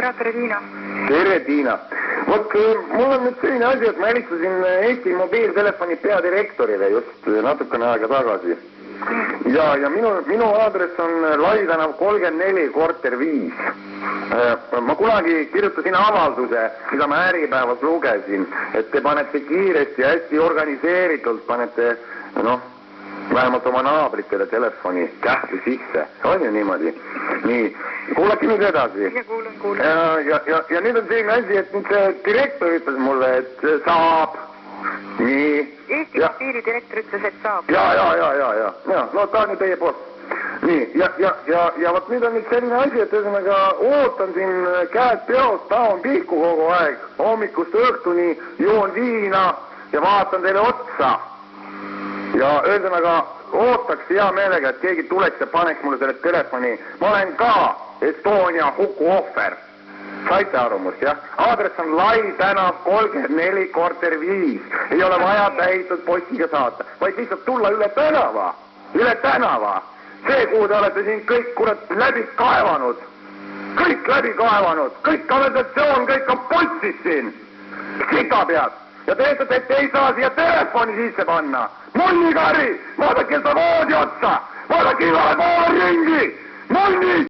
operaator Tiina. Tere, Tiina. Vot, mul on nüüd selline asi, et ma helistasin Eesti mobiiltelefoni peadirektorile just natukene aega tagasi. Ja minu aadress on Lai tänav 34, korter 5. Ma kunagi kirjutasin avalduse, mida ma Äripäevas lugesin, et te panete kiiresti ja hästi organiseeritult, panete, vähemalt oma naabritele telefoni kähku sisse. On ju niimoodi? Nii, kuulake nüüd edasi. Ja kuulen. Ja nüüd on selline asi, et nüüd see direktor ütles mulle, et saab. Nii. Eesti mobiilidirektor ütles, et saab. Ja. No ta on ju teie poolt. Nii, ja vot nüüd on nüüd selline asi, et ühesõnaga ootan siin käed peost, taon pihku kogu aeg. Hommikust õhtuni joon viina ja vaatan teile otsa. Ja ühesõnaga ootaks hea meelega, et keegi tuleks ja paneks mulle selle telefoni. Ma olen ka Estonia huku ohver. Saite aru must, jah? Aadress on Lai tänav 34, korter 5. Ei ole vaja tähitud postiga saata, vaid lihtsalt tulla üle tänava. See, kuhu te olete siin kõik kurat läbi kaevanud. Kõik läbi kaevanud. Kõik kanalisatsioon, kõik on putsis siin. Sita pead. Ja te ütlete, et ei saa siia telefoni sisse panna. Munnikari! Vaadake seda voodi otsa! Vaadake igale poole ringi! Munni!